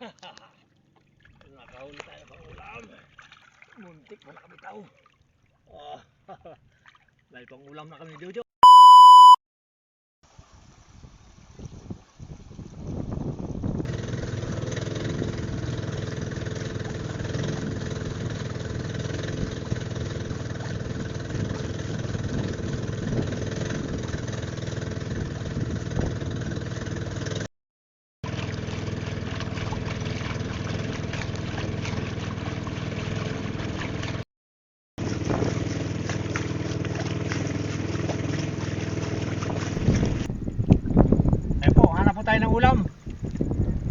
Nakahuli tayo pang ulam. Muntik mo na kami tao. Oh, dahil pang ulam na kami, Jojo. Tayo ng ulam,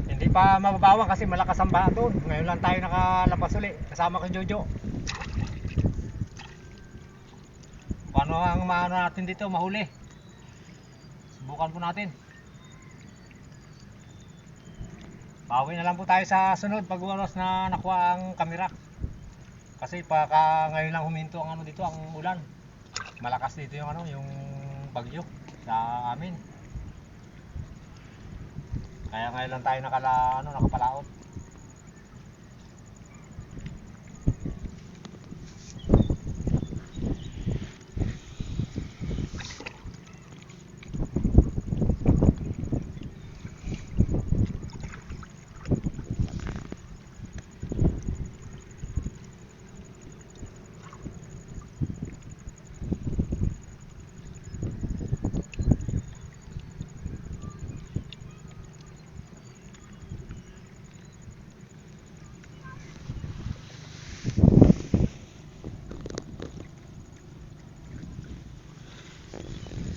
hindi pa mababawang kasi malakas ang baha doon. Ngayon lang tayo nakalabas uli kasama kay Jojo. Paano ang maano natin dito mahuli? Subukan po natin. Bawi na lang po tayo sa sunod pag oras na nakuha ang kamera, kasi ngayon lang huminto ang ano dito, ang ulan. Malakas dito yung ano, yung bagyo sa amin. Kaya ngayon lang tayo nakapalaot.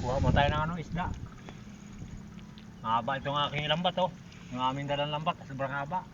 Kuha mo tayo ng ano, isda. Mahaba itong aking lambat, oh. Yung aming dalang lambat, sobrang haba.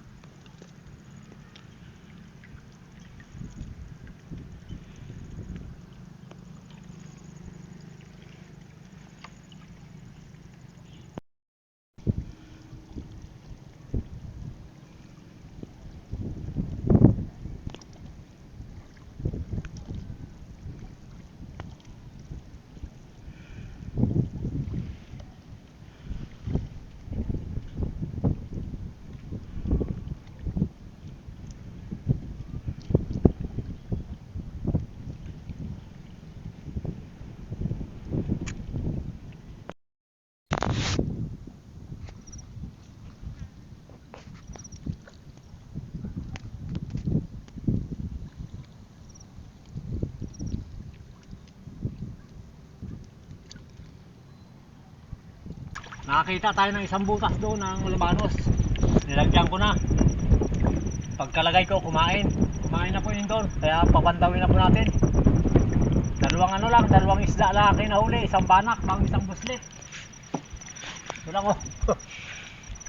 Nakakita tayo ng isang butas doon ng labanos. Nilagyan ko na. Pagkalagay ko, kumain na po yun doon. Kaya papantawin na po natin. Dalawang isda lang akin nahuli. Isang banak, isang buslit. Ito lang, oh.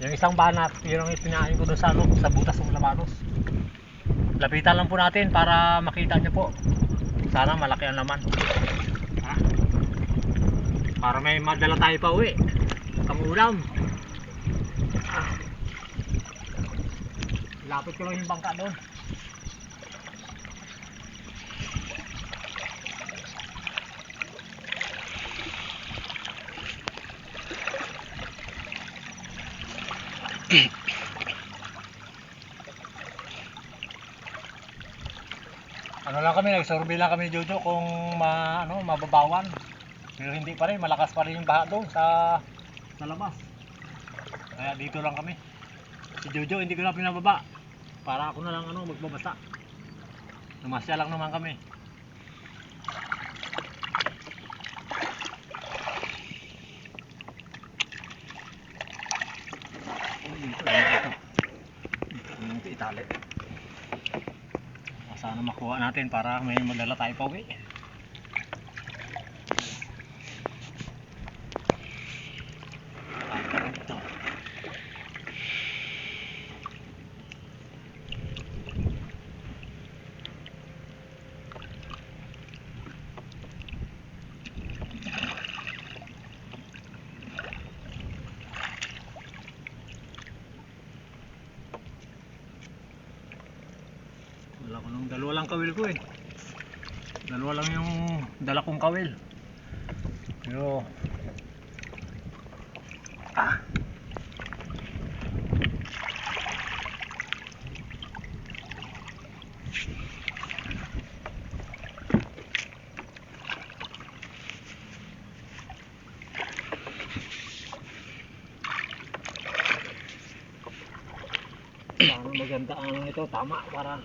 Yung isang banak, yun ang ipinain ko doon sa butas ng labanos. Lapitan lang po natin para makita nyo po. Sana malaki ang laman. Para may madala tayo pa uwi. Ulam. Lapit ko lang yung bangka doon. Ano lang kami, nagsurvey lang kami, Jojo, kung mababawan. Pero hindi pa rin, malakas pa rin yung baha doon sa labas. Kaya dito lang kami. Si Jojo hindi ko na pinababa para ako na lang magbabasa. Namasya lang naman kami. Ito itali. Sana makuha natin para may madala tayo pa uwi. Dalawa lang kawil ko eh. Dalawa lang yung dala kong kawil. Pero Sana maganda ang ito, tama para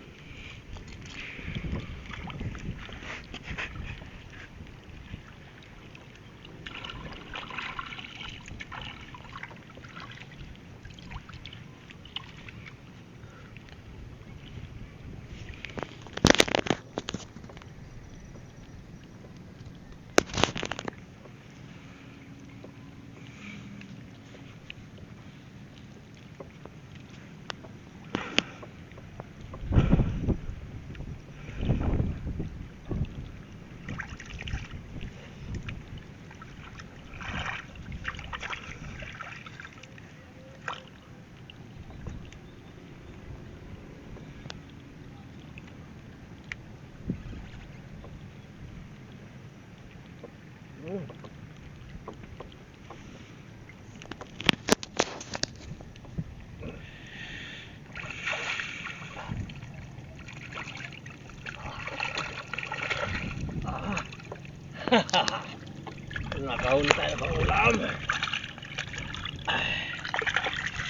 nakahuli tayo pang ulam.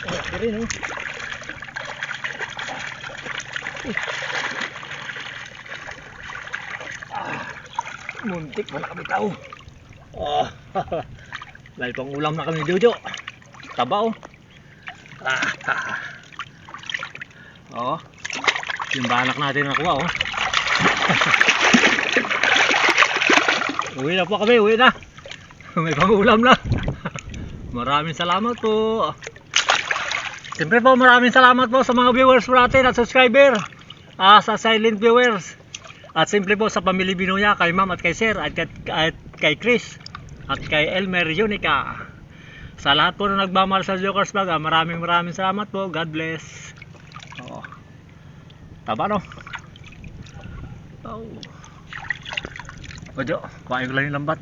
Okay rin, oh. Muntik pa na kami tao. Dahil pang ulam na kami, Jojo. Taba, oh. Oh, yung balak natin nakuha, oh. Uwi na po kami, uwi na. May pangulam na. Maraming salamat po. Siyempre po, maraming salamat po sa mga viewers po natin at subscriber. Sa silent viewers. At simple po sa pamilya Binuya, kay ma'am at kay sir, at kay Chris, at kay Elmer Yunica. Sa lahat po na nagmamahal sa Jokers Vlog, maraming salamat po. God bless. Oo. Taba, no? Oh. Ojo, kuhain ko lang yung lambat.